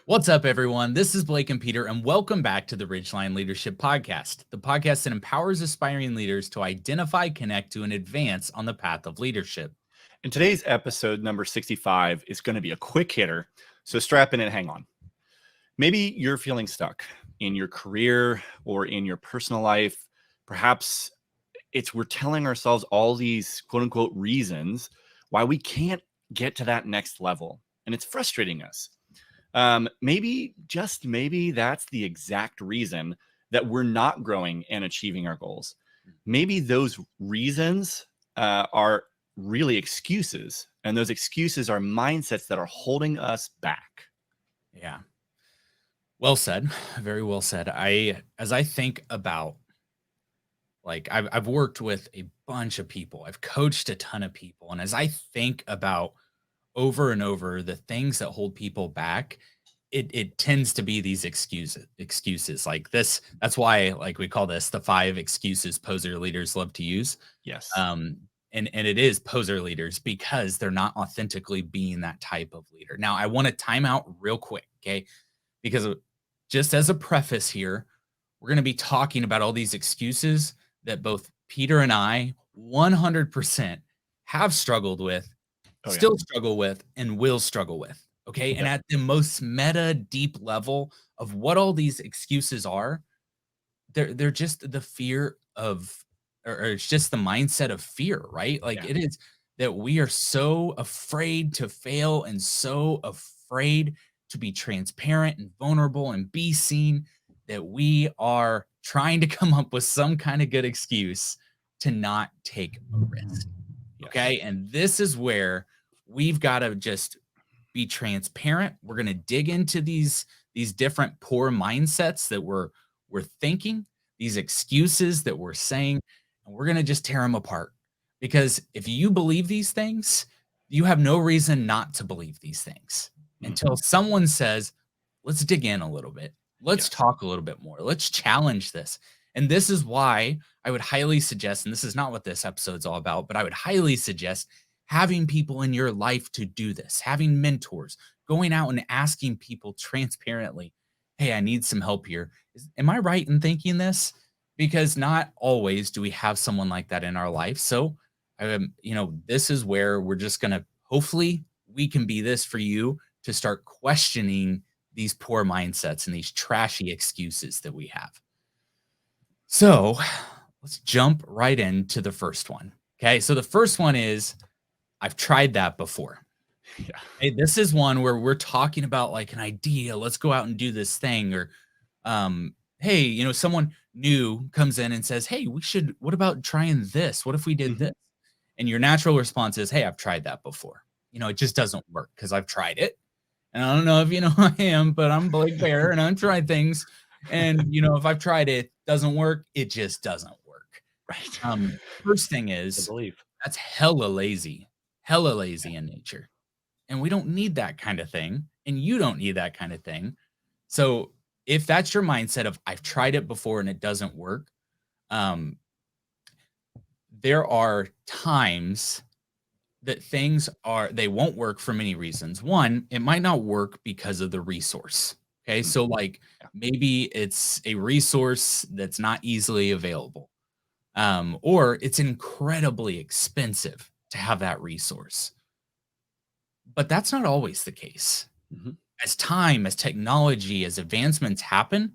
What's up, everyone? This is Blake and Peter, and welcome back to the Ridgeline Leadership Podcast, the podcast that empowers aspiring leaders to identify, connect to, and advance on the path of leadership. And today's episode, number 65, is going to be a quick hitter. So strap in and hang on. Maybe you're feeling stuck in your career or in your personal life. Perhaps we're telling ourselves all these quote unquote reasons why we can't get to that next level. And it's frustrating us. Maybe, just maybe, that's the exact reason that we're not growing and achieving our goals. Maybe those reasons are really excuses, and those excuses are mindsets that are holding us back. Yeah. Well said. Very well said. As I think about, like, I've worked with a bunch of people, I've coached a ton of people, and as I think about over and over the things that hold people back, it tends to be these excuses like this. That's why, like, we call this the 5 excuses poser leaders love to use. Yes. And it is poser leaders because they're not authentically being that type of leader. Now, I want to time out real quick, okay? Because just as a preface here, we're going to be talking about all these excuses that both Peter and I 100% have struggled with, still struggle with, and will struggle with. Okay. And at the most meta, deep level of what all these excuses are, they're just the fear of, or it's just the mindset of fear, right? Like it is that we are so afraid to fail and so afraid to be transparent and vulnerable and be seen that we are trying to come up with some kind of good excuse to not take a risk. Okay. And this is where we've got to just be transparent. We're going to dig into these different poor mindsets that we're thinking, these excuses that we're saying, and we're going to just tear them apart. Because if you believe these things, you have no reason not to believe these things until someone says, let's dig in a little bit. Let's talk a little bit more. Let's challenge this. And this is why I would highly suggest, and this is not what this episode's all about, but I would highly suggest having people in your life to do this, having mentors, going out and asking people transparently, hey, I need some help here. Am I right in thinking this? Because not always do we have someone like that in our life. So, this is where we're just going to, hopefully, we can be this for you to start questioning these poor mindsets and these trashy excuses that we have. So let's jump right into the first one. Okay. So the first one is, I've tried that before. Yeah. Hey, this is one where we're talking about like an idea. Let's go out and do this thing. Or, hey, someone new comes in and says, hey, what about trying this? What if we did this? And your natural response is, hey, I've tried that before. It just doesn't work because I've tried it. And I don't know if you know who I am, but I'm Blake Bear and I've tried things. And, if I've tried it, doesn't work, it just doesn't work. Right. First thing is, that's hella lazy in nature. And we don't need that kind of thing. And you don't need that kind of thing. So if that's your mindset of I've tried it before and it doesn't work, there are times that they won't work for many reasons. One, it might not work because of the resource. Okay. So like maybe it's a resource that's not easily available. Or it's incredibly expensive to have that resource. But that's not always the case. As technology, as advancements happen,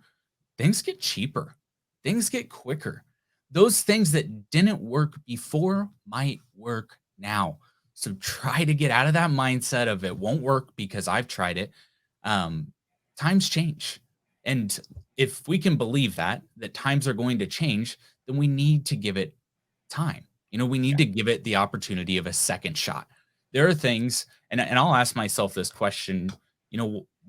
things get cheaper, things get quicker. Those things that didn't work before might work now. So try to get out of that mindset of it won't work because I've tried it. Times change. And if we can believe that times are going to change, then we need to give it time. We need to give it the opportunity of a second shot. There are things, and I'll ask myself this question,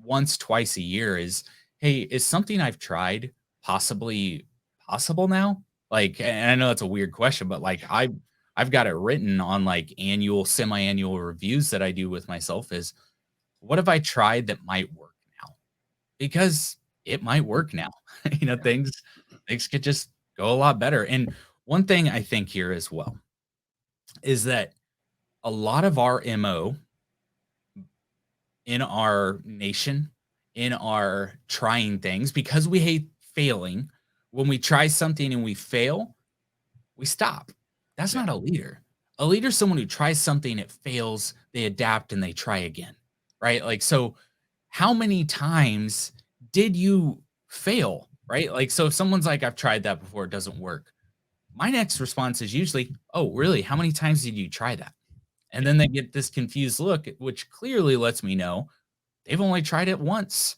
once, twice a year is, hey, is something I've tried possibly possible now? Like, and I know that's a weird question, but like I've got it written on like annual, semi-annual reviews that I do with myself is what have I tried that might work now? Because it might work now. Things could just go a lot better. And one thing I think here as well is that a lot of our MO in our nation in our trying things because we hate failing. When we try something and we fail, we stop. That's Yeah. not a leader. A leader is someone who tries something, it fails, they adapt and they try again. Right? Like, so how many times did you fail? Right? Like, so if someone's like, I've tried that before, it doesn't work. My next response is usually, oh, really? How many times did you try that? And Yeah. then they get this confused look, which clearly lets me know they've only tried it once.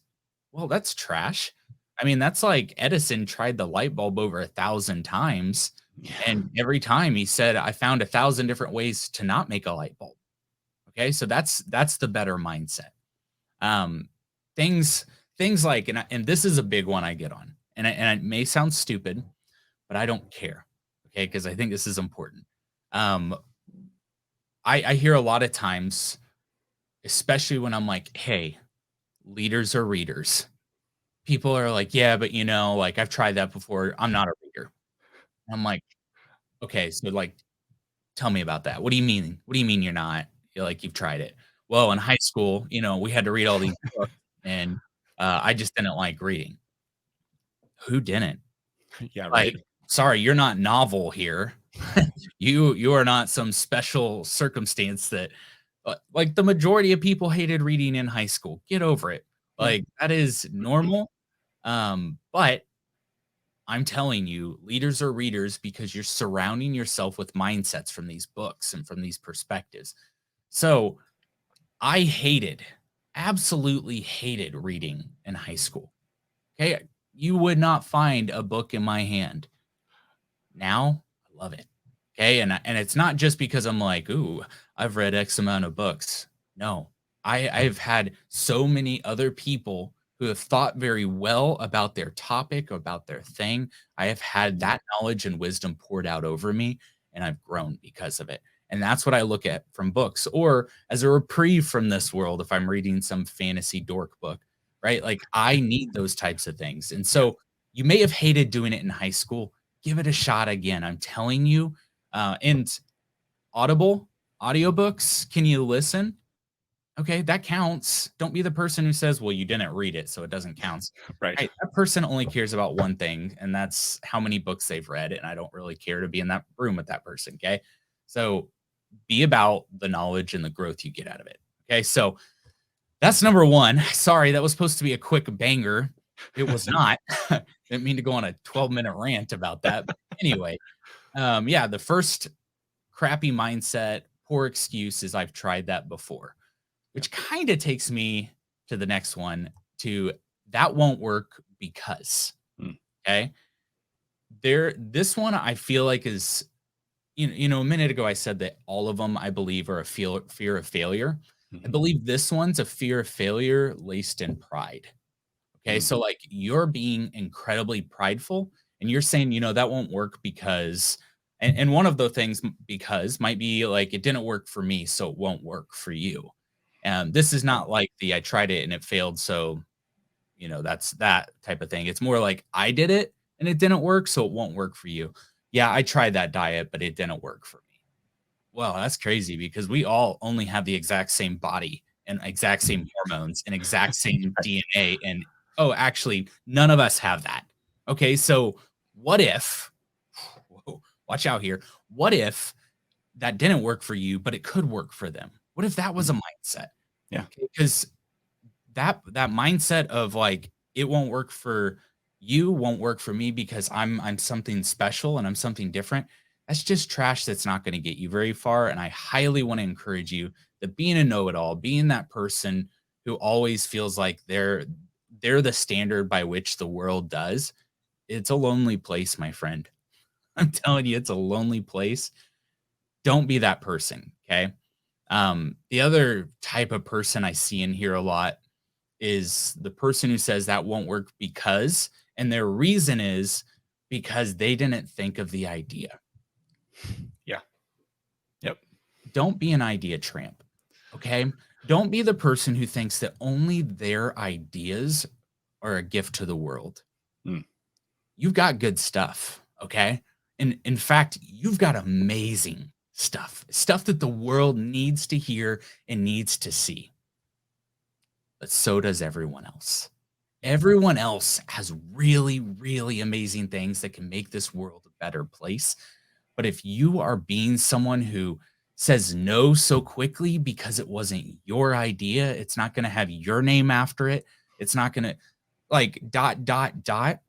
Well, that's trash. I mean, that's like Edison tried the light bulb over 1,000 times, Yeah. and every time he said, "I found 1,000 different ways to not make a light bulb." Okay, so that's the better mindset. Um, things things like, and this is a big one I get on, and it may sound stupid, but I don't care. Okay, because I think this is important. Um, I hear a lot of times, especially when I'm like, "Hey, leaders are readers." People are like, "Yeah, but, like, I've tried that before. I'm not a reader." I'm like, "Okay, so, like, tell me about that. What do you mean? What do you mean you're not? You're like, you've tried it." "Well, in high school, we had to read all these books, and, I just didn't like reading." Who didn't? Yeah. Like, Right. sorry, you're not novel here. You are not some special circumstance that like, the majority of people hated reading in high school. Get over it. Yeah. Like, that is normal, but I'm telling you, leaders are readers because you're surrounding yourself with mindsets from these books and from these perspectives. So I hated, absolutely hated reading in high school. Okay. You would not find a book in my hand. Now I love it. Okay. And it's not just because I'm like, ooh, I've read X amount of books. No, I've had so many other people who have thought very well about their topic, about their thing. I have had Mhm. that knowledge and wisdom poured out over me, and I've grown because of it. And that's what I look at from books or as a reprieve from this world if I'm reading some fantasy dork book, right? Like I need those types of things. And Yeah. so you may have hated doing it in high school. Give it a shot again. I'm telling you. And Audible audiobooks, can you listen? Okay, that counts. Don't be the person who says, "Well, you didn't read it, so it doesn't count." Right. Right, that person only cares about one thing, and that's how many books they've read, and I don't really care to be in that room with that person, okay? So, be about the knowledge and the growth you get out of it, okay? So, that's number 1. Sorry, that was supposed to be a quick banger. It was not. Didn't mean to go on a 12-minute rant about that. Anyway, yeah, the first crappy mindset, poor excuse is I've tried that before, Yeah. which kind of takes me to the next one to that won't work because, Mm. okay? This one I feel like is, a minute ago I said that all of them I believe are a fear of failure. I Mhm. believe this one's a fear of failure laced in pride. Okay, Mm. so like you're being incredibly prideful and you're saying, that won't work because, and one of the things because might be like it didn't work for me, so it won't work for you. And this is not like the I tried it and it failed, so that's that type of thing. It's more like I did it and it didn't work, so it won't work for you. Yeah, I tried that diet, but it didn't work for me. Well, that's crazy because we all only have the exact same body and exact same hormones and exact same DNA. And oh, actually, none of us have that. Okay, so what if, whoa, watch out here, what if that didn't work for you, but it could work for them? What if that was a Mhm. mindset? Yeah. Because that mindset of like it won't work for you, won't work for me because I'm something special and I'm something different. That's just trash that's not going to get you very far. And I highly want to encourage you that being a know-it-all, being that person who always feels like they're the standard by which the world does, it's a lonely place, my friend. I'm telling you, it's a lonely place. Don't be that person. Okay. The other type of person I see in here a lot is the person who says that won't work because, and their reason is because they didn't think of the idea. Yeah. Yep. Don't be an idea tramp. Okay. Don't be the person who thinks that only their ideas are a gift to the world. Mm. You've got good stuff. Okay. And in fact, you've got amazing stuff that the world needs to hear and needs to see. but so does everyone else. Everyone else has really, really amazing things that can make this world a better place. But if you are being someone who says no so quickly because it wasn't your idea, it's not going to have your name after it. It's not going to like dot, dot, dot.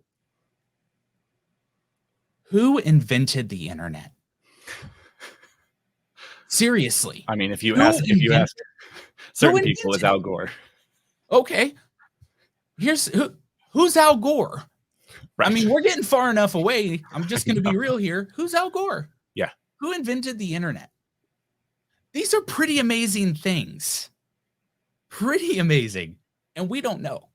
Who invented the internet? Seriously. I mean, if you Who ask invented certain people, it's Al Gore. Okay. Who's Al Gore? Right. I mean, we're getting far enough away. I'm just going to be real here. Who's Al Gore? Yeah. Who invented the internet? These are pretty amazing things. Pretty amazing. And we don't know.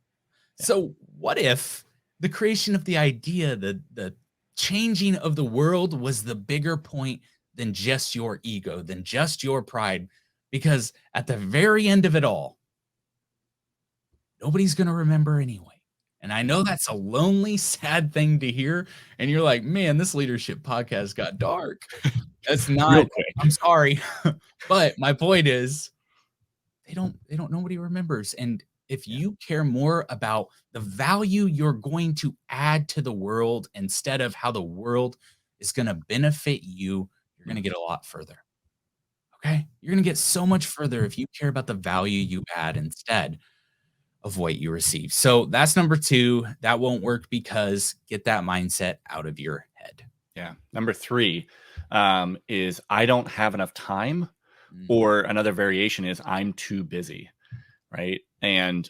Yeah. So what if the creation of the idea, the changing of the world was the bigger point than just your ego, than just your pride? Because at the very end of it all, nobody's going to remember anyway. And I know that's a lonely, sad thing to hear. And you're like, man, this leadership podcast got dark. That's not, I'm sorry. But my point is, nobody remembers. And if you care more about the value you're going to add to the world instead of how the world is going to benefit you, you're going to get a lot further. Okay. You're going to get so much further if you care about the value you add instead of what you receive. So that's number 2. That won't work because get that mindset out of your head. Yeah. Number 3 is I don't have enough time, or another variation is I'm too busy. Right. And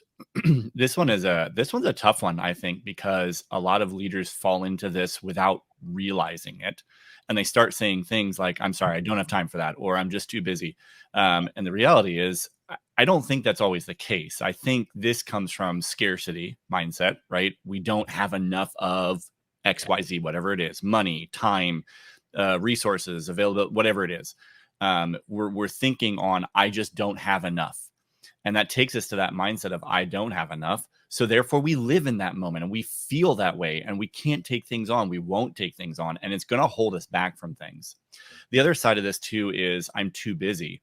this one's a tough one, I think, because a lot of leaders fall into this without realizing it. And they start saying things like, I'm sorry, I don't have time for that, or I'm just too busy. And the reality is, I don't think that's always the case. I think this comes from scarcity mindset, right? We don't have enough of X, Y, Z, whatever it is, money, time, resources, available, whatever it is. We're thinking on, I just don't have enough. And that takes us to that mindset of I don't have enough. So therefore we live in that moment and we feel that way and we can't take things on. We won't take things on, and it's going to hold us back from things. The other side of this too is I'm too busy.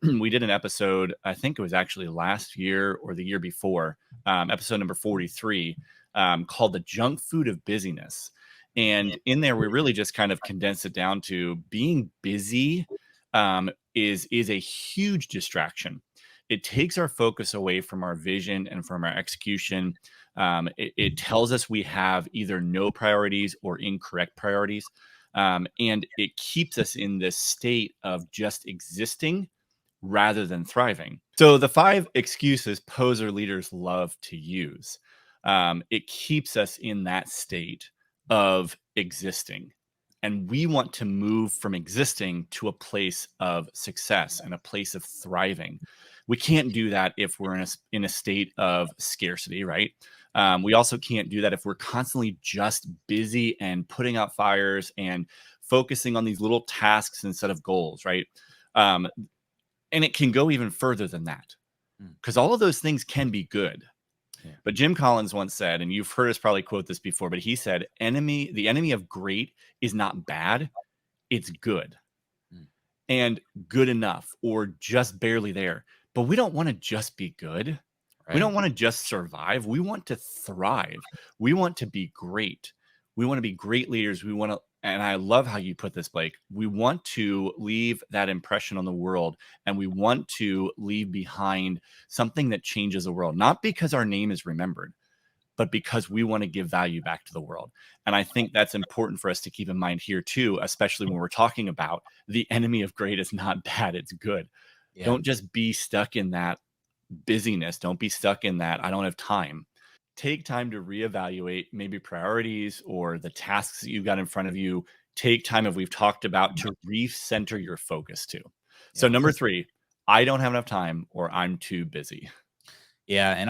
We did an episode, I think it was actually last year or the year before, episode number 43, called The Junk Food of Busyness. And in there, we really just kind of condensed it down to being busy is a huge distraction. It takes our focus away from our vision and from our execution. It tells us we have either no priorities or incorrect priorities. And it keeps us in this state of just existing rather than thriving. So the 5 excuses poser leaders love to use, it keeps us in that state of existing. And we want to move from existing to a place of success and a place of thriving. We can't do that if we're in a state of scarcity, right? We also can't do that if we're constantly just busy and putting out fires and focusing on these little tasks instead of goals, right? And it can go even further than that, because all of those things can be good. Yeah. But Jim Collins once said, and you've heard us probably quote this before, but he said, the enemy of great is not bad, it's good. And good enough or just barely there. But we don't want to just be good. Right. We don't want to just survive. We want to thrive. We want to be great. We want to be great leaders. We want to, and I love how you put this, Blake. We want to leave that impression on the world, and we want to leave behind something that changes the world, not because our name is remembered, but because we want to give value back to the world. And I think that's important for us to keep in mind here too, especially when we're talking about the enemy of great is not bad, it's good. Yeah. Don't just be stuck in that busyness. Don't be stuck in that I don't have time. Take time to reevaluate maybe priorities or the tasks that you've got in front of you. Take time, as we've talked about, to recenter your focus too. Yeah. So number 3, I don't have enough time or I'm too busy. Yeah. And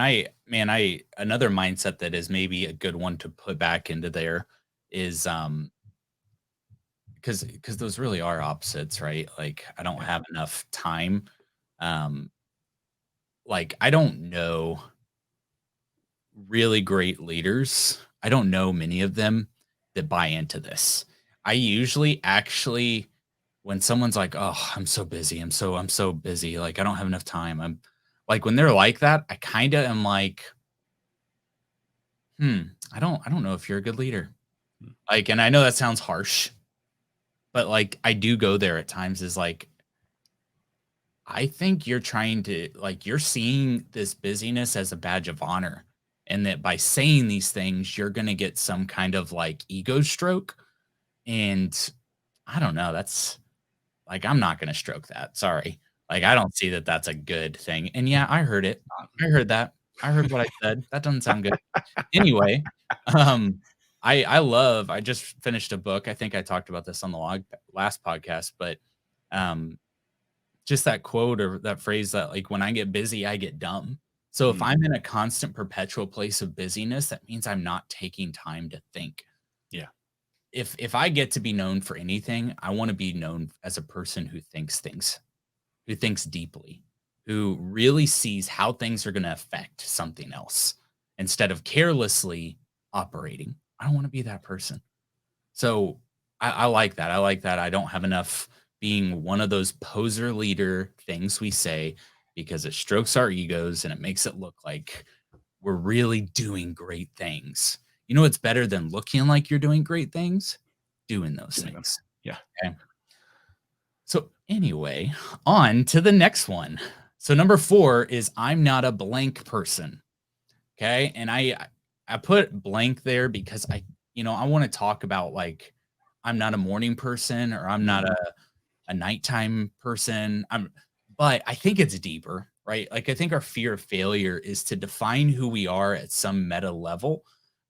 another mindset that is maybe a good one to put back into there is, because those really are opposites, right? Like I don't have enough time. Like I don't know really great leaders. I don't know many of them that buy into this. I usually when someone's like, "Oh, I'm so busy. I'm so busy. Like I don't have enough time. Like when they're like that, I kind of am like, I don't know if you're a good leader. Mm. Like, and I know that sounds harsh, but like I do go there at times is like, I think you're trying to like you're seeing this busyness as a badge of honor. And that by saying these things, you're gonna get some kind of like ego stroke. And I don't know. That's like I'm not gonna stroke that. Sorry. Like I don't see that that's a good thing. And yeah, I heard it. I heard that. I heard what I said. That doesn't sound good. Anyway, um, I just finished a book. I think I talked about this on the last podcast, but um just that quote or that phrase that like when I get busy, I get dumb. So if Mm. I'm in a constant perpetual place of busyness, that means I'm not taking time to think. Yeah. If I get to be known for anything, I want to be known as a person who thinks things, who thinks deeply, who really sees how things are going to affect something else instead of carelessly operating. I don't want to be that person. So I like that. I like that. I don't have enough being one of those poser leader things we say because it strokes our egos and it makes it look like we're really doing great things. You know what's better than looking like you're doing great things? Doing those Doing them. things. Yeah. Okay. So anyway, on to the next one. So number 4 is I'm not a blank person. Okay. And I put blank there because I want to talk about like I'm not a morning person or I'm not a nighttime person. But I think it's deeper, right? Like I think our fear of failure is to define who we are at some meta level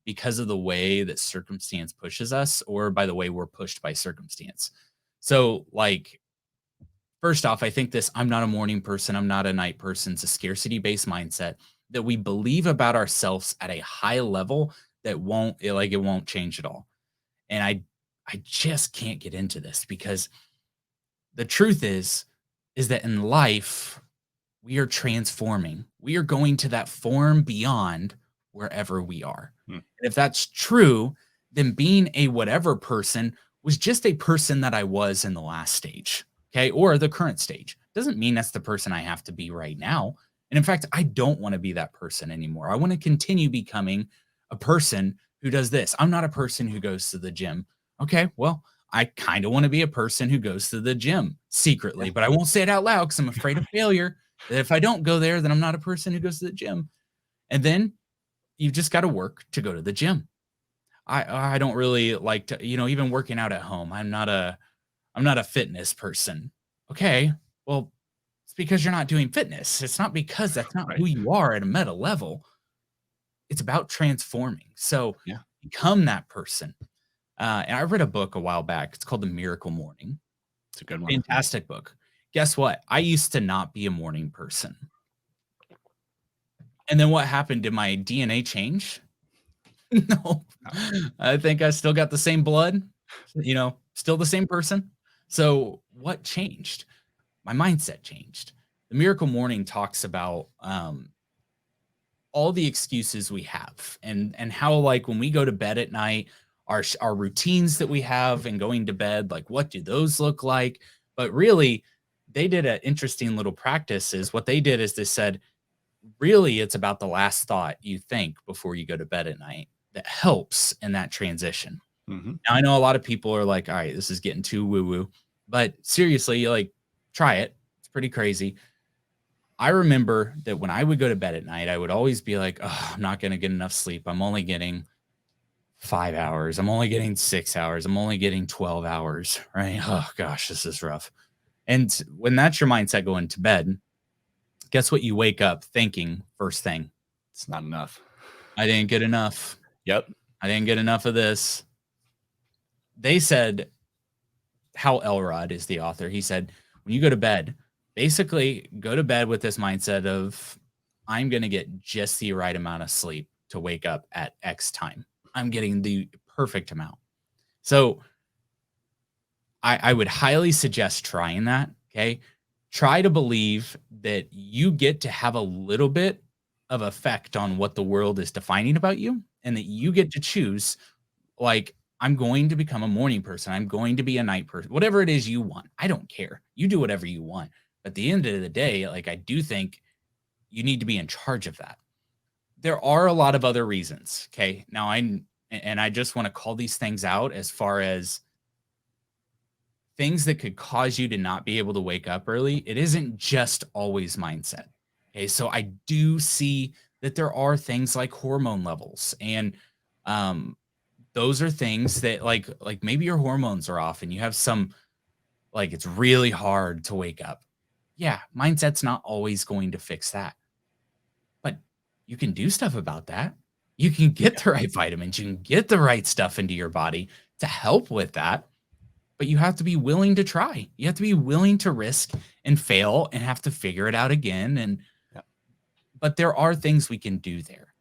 because of the way that circumstance pushes us or by the way we're pushed by circumstance. So like first off, I think this I'm not a morning person, I'm not a night person. It's a scarcity based mindset that we believe about ourselves at a high level that it won't change at all. And I just can't get into this because the truth is that in life we are transforming. We are going to that form beyond wherever we are. Hmm. And if that's true, then being a whatever person was just a person that I was in the last stage, okay, or the current stage. Doesn't mean that's the person I have to be right now. And in fact, I don't want to be that person anymore. I want to continue becoming a person who does this. I'm not a person who goes to the gym. Okay, well, I kind of want to be a person who goes to the gym secretly, but I won't say it out loud because I'm afraid of failure. That if I don't go there, then I'm not a person who goes to the gym. And then you've just got to work to go to the gym. I don't really like to, even working out at home. I'm not a fitness person. Okay. Well, it's because you're not doing fitness. It's not because that's not Right. who you are at a meta level. It's about transforming. So Yeah. become that person. And I read a book a while back. It's called The Miracle Morning. It's a good one. Fantastic book. Guess what? I used to not be a morning person. And then what happened? Did my DNA change? No. I think I still got the same blood, still the same person. So what changed? My mindset changed. The Miracle Morning talks about all the excuses we have and how like when we go to bed at night, our routines that we have and going to bed, like what do those look like? But really, they did an interesting little practice. Is what they did is they said, really, it's about the last thought you think before you go to bed at night that helps in that transition. Mhm. Now, I know a lot of people are like, all right, this is getting too woo woo, but seriously, like, try it. It's pretty crazy. I remember that when I would go to bed at night, I would always be like, oh, I'm not going to get enough sleep. I'm only getting 5 hours. I'm only getting 6 hours. I'm only getting 12 hours. Right. Oh, gosh, this is rough. And when that's your mindset going to bed, guess what you wake up thinking first thing? It's not enough. I didn't get enough. Yep. I didn't get enough of this. They said, Hal Elrod is the author. He said, when you go to bed, basically go to bed with this mindset of, I'm going to get just the right amount of sleep to wake up at X time. I'm getting the perfect amount. So I would highly suggest trying that. Okay. Try to believe that you get to have a little bit of effect on what the world is defining about you and that you get to choose, like, I'm going to become a morning person. I'm going to be a night person, whatever it is you want. I don't care. You do whatever you want. But at the end of the day, like, I do think you need to be in charge of that. There are a lot of other reasons. Okay. Now I just want to call these things out as far as things that could cause you to not be able to wake up early. It isn't just always mindset. Okay. So I do see that there are things like hormone levels, and um those are things that like maybe your hormones are off and you have some, like, it's really hard to wake up. Yeah, mindset's not always going to fix that, but you can do stuff about that. You can get Yeah. the right vitamins, you can get the right stuff into your body to help with that, but you have to be willing to try. You have to be willing to risk and fail and have to figure it out again. And Yeah. but there are things we can do there.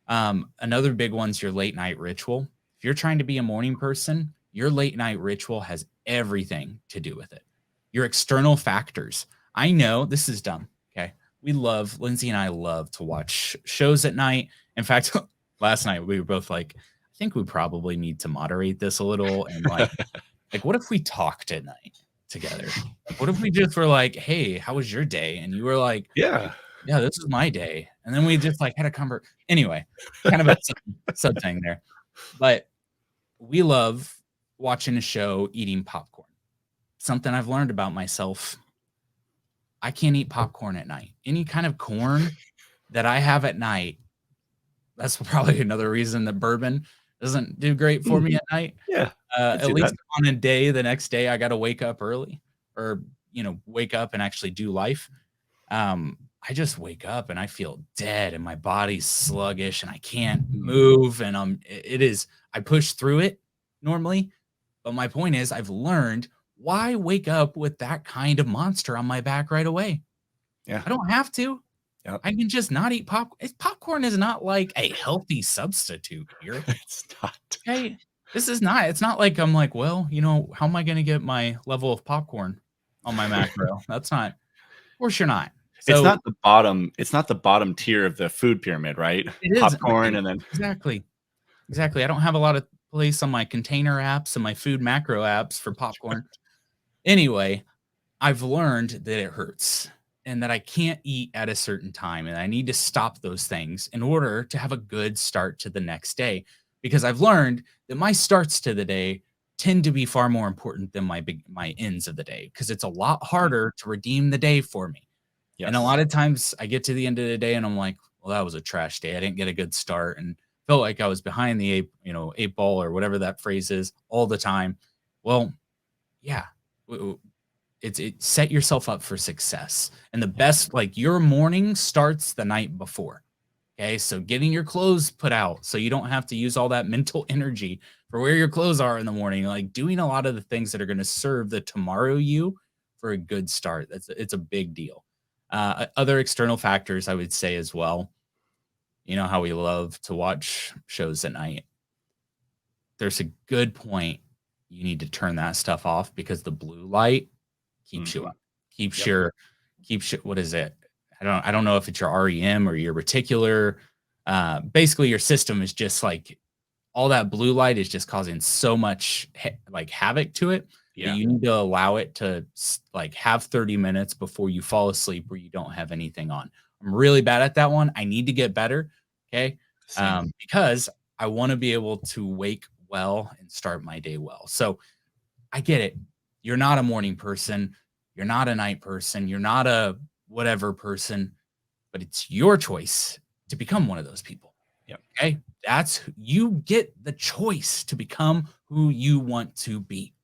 Another big one's your late night ritual. If you're trying to be a morning person, your late night ritual has everything to do with it. Your external factors. I know this is dumb. Okay. Lindsay and I love to watch shows at night. In fact, last night we were both like, I think we probably need to moderate this a little. And like, what if we talked at night together? Like, what if we just were like, hey, how was your day? And you were like, Yeah. yeah, this is my day. And then we just like had a anyway, kind of a sub thing there. But we love watching a show, eating popcorn. Something I've learned about myself. I can't eat popcorn at night. Any kind of corn that I have at night, that's probably another reason that bourbon doesn't do great for me at night. Yeah. I At see least that. on the next day, I got to wake up early, or, wake up and actually do life. I just wake up and I feel dead and my body's sluggish and I can't move. And I push through it normally. But my point is, I've learned, why wake up with that kind of monster on my back right away? Yeah. I don't have to. Yep. I can just not eat popcorn. Popcorn is not like a healthy substitute here. It's not. Okay. It's not like I'm like, well, how am I going to get my level of popcorn on my macro? That's not, of course you're not. It's So not the bottom tier of the food pyramid, right? it is Popcorn right. and then Exactly. Exactly. I don't have a lot of place on my container apps and my food macro apps for popcorn. Anyway, I've learned that it hurts and that I can't eat at a certain time, and I need to stop those things in order to have a good start to the next day, because I've learned that my starts to the day tend to be far more important than my ends of the day, because it's a lot harder to redeem the day for me. And a yes. lot of times I get to the end of the day and I'm like, well, that was a trash day. I didn't get a good start and felt like I was behind the eight ball or whatever that phrase is all the time. Well, yeah, it set yourself up for success. And the best, like, your morning starts the night before. Okay. So getting your clothes put out so you don't have to use all that mental energy for where your clothes are in the morning, like doing a lot of the things that are going to serve the tomorrow you for a good start. It's a big deal. Other external factors I would say as well. You know how we love to watch shows at night. There's a good point you need to turn that stuff off, because the blue light keeps you Mhm. up. Keeps Yep. your what is it? I don't know if it's your REM or your reticular. Basically your system is just like, all that blue light is just causing so much like havoc to it, that Yeah. you need to allow it to like have 30 minutes before you fall asleep where you don't have anything on. I'm really bad at that one. I need to get better. Okay. Same. Because I want to be able to wake well and start my day well. So I get it. You're not a morning person. You're not a night person. You're not a whatever person, but it's your choice to become one of those people. Yep. Okay. You get the choice to become who you want to be.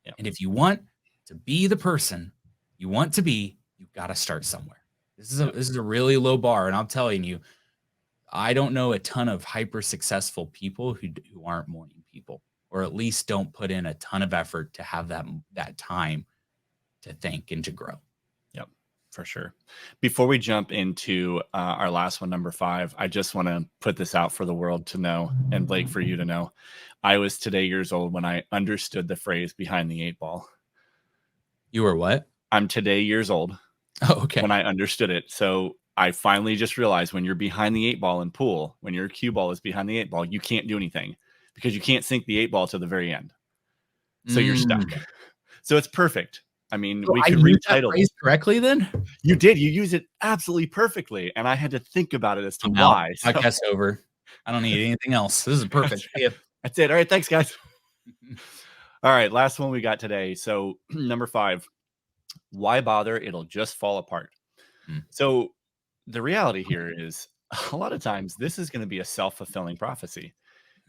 Yep. And if you want to be the person you want to be, you've got to start somewhere. This is a really low bar. And I'm telling you, I don't know a ton of hyper successful people who aren't morning people, or at least don't put in a ton of effort to have that time to think and to grow. Yep, for sure. Before we jump into our last one, number 5, I just want to put this out for the world to know, and Blake, for you to know. I was today years old when I understood the phrase behind the 8 ball. You were what? I'm today years old Oh, okay. when I understood it. So I finally just realized, when you're behind the 8 ball in pool, when your cue ball is behind the 8 ball, you can't do anything, because you can't sink the 8 ball to the very end. So you're stuck. So it's perfect. I mean, So we I could used that retitle phrase this. correctly then? You did. You use it absolutely perfectly, and I had to think about it as to I'm out. why. So Podcast over. I don't need anything else. This is perfect. See ya. that's it. All right, thanks, guys. All right, last one we got today. So number 5, why bother? It'll just fall apart. Mm. So the reality here is a lot of times this is going to be a self-fulfilling prophecy.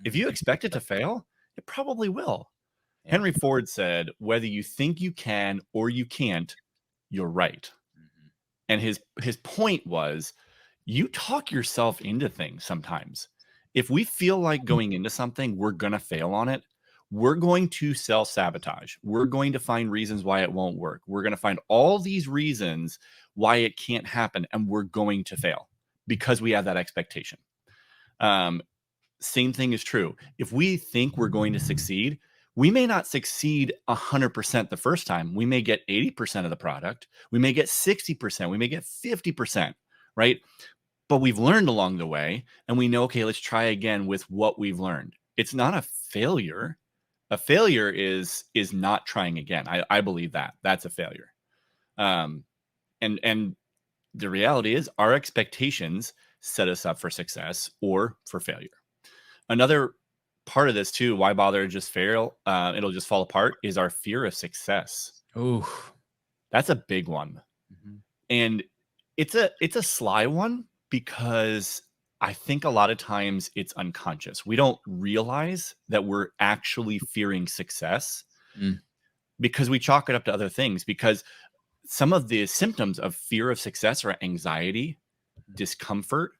If you expect it to fail, it probably will. Yeah. Henry Ford said, whether you think you can or you can't, you're right. Mhm. And his point was, you talk yourself into things sometimes. If we feel like going into something, we're going to fail on it, we're going to self-sabotage. We're going to find reasons why it won't work. We're going to find all these reasons why it can't happen, and we're going to fail because we have that expectation. Same thing is true. If we think we're going to succeed, we may not succeed 100% the first time. We may get 80% of the product. We may get 60%. We may get 50%, right? But we've learned along the way, and we know, okay, let's try again with what we've learned. It's not a failure. A failure is not trying again. I believe that that's a failure. And the reality is our expectations set us up for success or for failure. Another part of this too, why bother? Just fail. It'll just fall apart. Is our fear of success. Ooh. That's a big one. Mhm. And it's a sly one because I think a lot of times it's unconscious. We don't realize that we're actually fearing success Mm. because we chalk it up to other things. Because some of the symptoms of fear of success are anxiety, discomfort,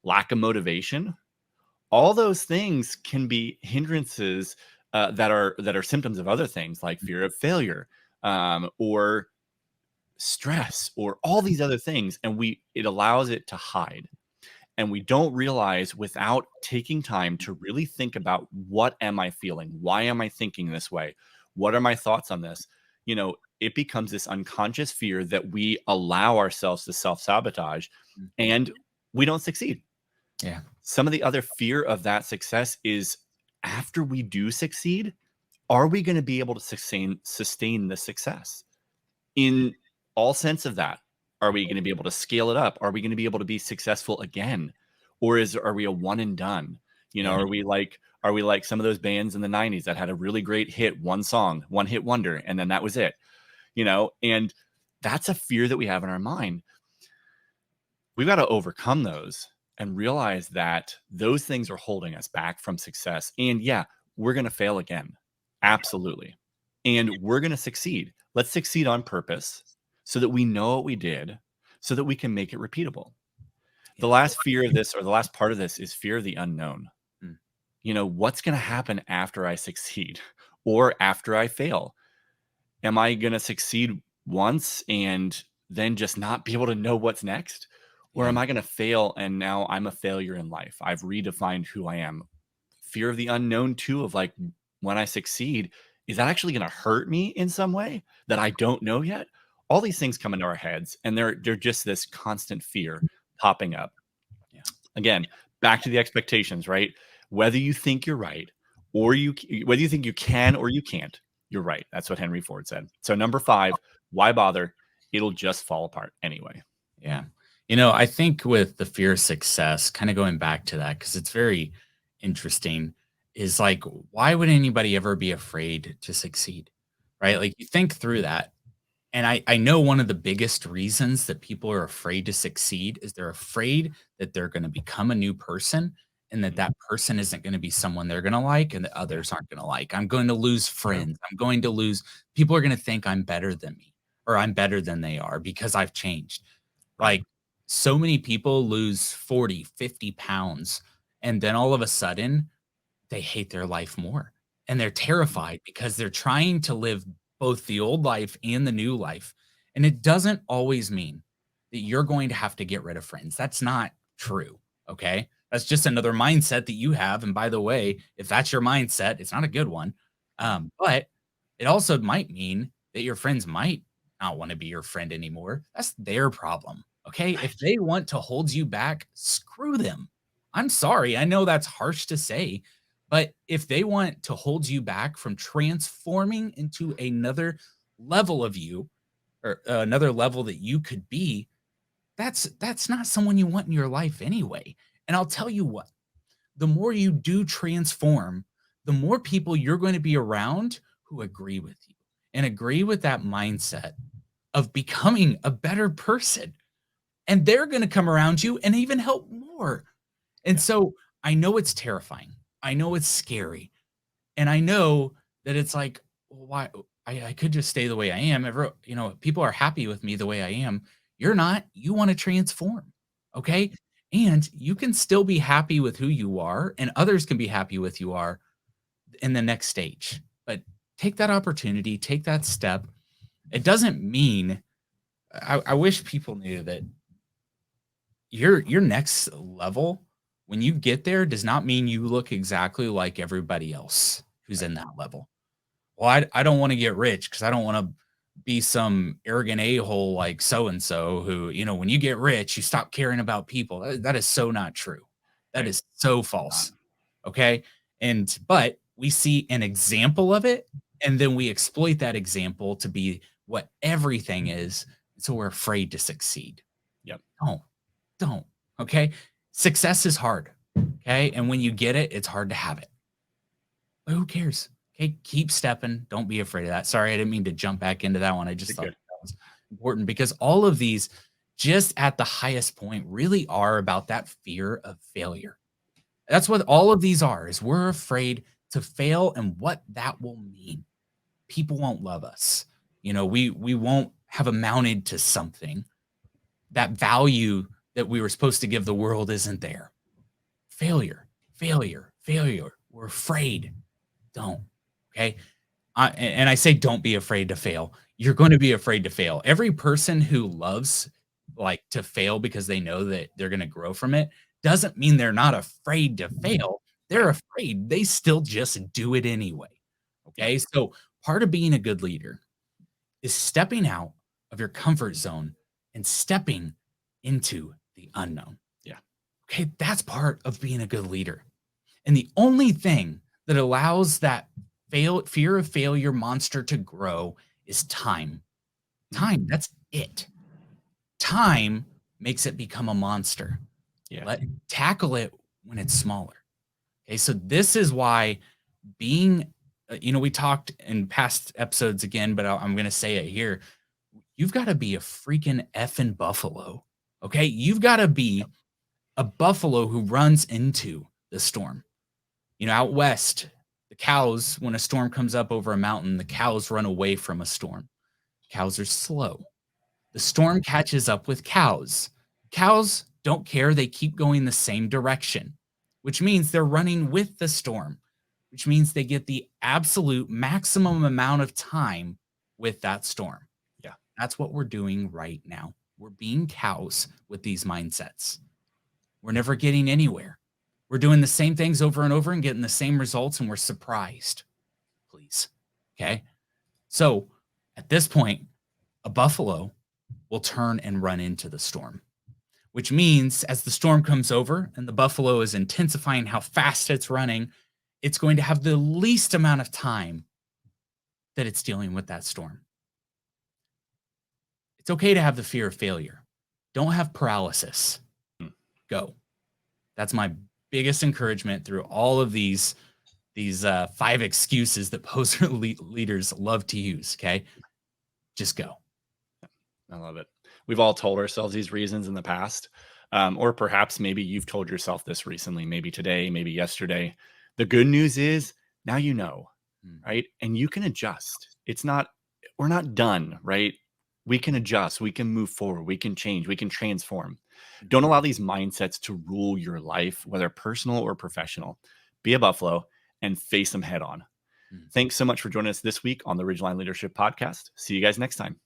lack of motivation. All those things can be hindrances that are symptoms of other things like fear of failure, or stress, or all these other things, and it allows it to hide. And we don't realize, without taking time to really think about, what am I feeling? Why am I thinking this way? What are my thoughts on this? It becomes this unconscious fear that we allow ourselves to self-sabotage, Mm. and we don't succeed. Yeah. Some of the other fear of that success is, after we do succeed, are we going to be able to sustain the success? In all sense of that, are we going to be able to scale it up? Are we going to be able to be successful again? Or are we a one and done? Yeah. Are we like some of those bands in the 90s that had a really great hit, one song, one hit wonder, and then that was it? And that's a fear that we have in our mind. We've got to overcome those and realize that those things are holding us back from success. And yeah, we're going to fail again. Absolutely. And we're going to succeed. Let's succeed on purpose so that we know what we did, so that we can make it repeatable. The last fear of this, or the last part of this, is fear of the unknown. Mm. What's going to happen after I succeed or after I fail? Am I going to succeed once and then just not be able to know what's next? Or Yeah. am I going to fail and now I'm a failure in life? I've redefined who I am. Fear of the unknown too, of like, when I succeed, is that actually going to hurt me in some way that I don't know yet? All these things come into our heads, and they're just this constant fear popping up. Yeah. Again, back to the expectations, right? Whether you think you're right, or whether you think you can or you can't, you're right. That's what Henry Ford said. So number 5, why bother? It'll just fall apart anyway. Yeah. I think with the fear of success, kind of going back to that, because it's very interesting, is like, why would anybody ever be afraid to succeed? Right. Like, you think through that. And I know one of the biggest reasons that people are afraid to succeed is they're afraid that they're going to become a new person, and that that person isn't going to be someone they're going to like, and that others aren't going to like. I'm going to lose friends. I'm going to lose, people are going to think I'm better than me, or I'm better than they are because I've changed. Right. Like, so many people lose 40, 50 pounds, and then all of a sudden they hate their life more. And they're terrified because they're trying to live both the old life and the new life. And it doesn't always mean that you're going to have to get rid of friends. That's not true. Okay. That's just another mindset that you have. And by the way, if that's your mindset, it's not a good one. But it also might mean that your friends might not want to be your friend anymore. That's their problem. Okay. If they want to hold you back, screw them. I'm sorry. I know that's harsh to say, but if they want to hold you back from transforming into another level of you, or another level that you could be, that's not someone you want in your life anyway. And I'll tell you what, the more you do transform, the more people you're going to be around who agree with you and agree with that mindset of becoming a better person. And they're going to come around you and even help more. And Yeah. so I know it's terrifying. I know it's scary. And I know that it's like, well, why I could just stay the way I am. People are happy with me the way I am. You're not. You want to transform. Okay. And you can still be happy with who you are, and others can be happy with you are in the next stage. But take that opportunity, take that step. It doesn't mean I wish people knew that your next level, when you get there, does not mean you look exactly like everybody else who's Right. in that level. Well, I don't want to get rich because I don't want to be some arrogant a-hole like so and so who, when you get rich, you stop caring about people. That is so not true. That Right. is so false. Okay. But we see an example of it, and then we exploit that example to be what everything is. So we're afraid to succeed. Yep. Don't. Okay. Success is hard. Okay. And when you get it, it's hard to have it. But who cares? Okay, keep stepping. Don't be afraid of that. Sorry, I didn't mean to jump back into that one. I just You're thought good. that was important because all of these, just at the highest point, really are about that fear of failure. That's what all of these are, is we're afraid to fail and what that will mean. People won't love us. We won't have amounted to something. That value that we were supposed to give the world isn't there. Failure, failure, failure. We're afraid. Don't. Okay. And I say, don't be afraid to fail. You're going to be afraid to fail. Every person who loves like to fail because they know that they're going to grow from it doesn't mean they're not afraid to fail. They're Right. afraid. They still just do it anyway. Yep. Okay. So part of being a good leader is stepping out of your comfort zone and stepping into the unknown. Yeah. Okay. That's part of being a good leader. And the only thing that allows that fear of failure monster to grow is time. Time, that's it. Time makes it become a monster. Yeah. Tackle it when it's smaller. Okay, so this is why being, we talked in past episodes again, but I'm going to say it here. You've got to be a freaking effing buffalo. Okay, you've got to be a buffalo who runs into the storm. Out west, the cows, when a storm comes up over a mountain, the cows run away from a storm. Cows are slow. The storm catches up with cows. Cows don't care. They keep going the same direction, which means they're running with the storm, which means they get the absolute maximum amount of time with that storm. Yeah. That's what we're doing right now. We're being cows with these mindsets. We're never getting anywhere. We're doing the same things over and over and getting the same results, and we're surprised. Please. Okay. So at this point, a buffalo will turn and run into the storm, which means as the storm comes over and the buffalo is intensifying how fast it's running, it's going to have the least amount of time that it's dealing with that storm. It's okay to have the fear of failure. Don't have paralysis. Go. That's my biggest encouragement through all of these 5 excuses that poser leaders love to use. Okay. Just go. I love it. We've all told ourselves these reasons in the past, or perhaps maybe you've told yourself this recently, maybe today, maybe yesterday. The good news is now you know, right? And you can adjust. We're not done, right? We can adjust, we can move forward, we can change, we can transform. Don't allow these mindsets to rule your life, whether personal or professional. Be a buffalo and face them head on. Thanks so much for joining us this week on the Ridgeline Leadership Podcast. See you guys next time.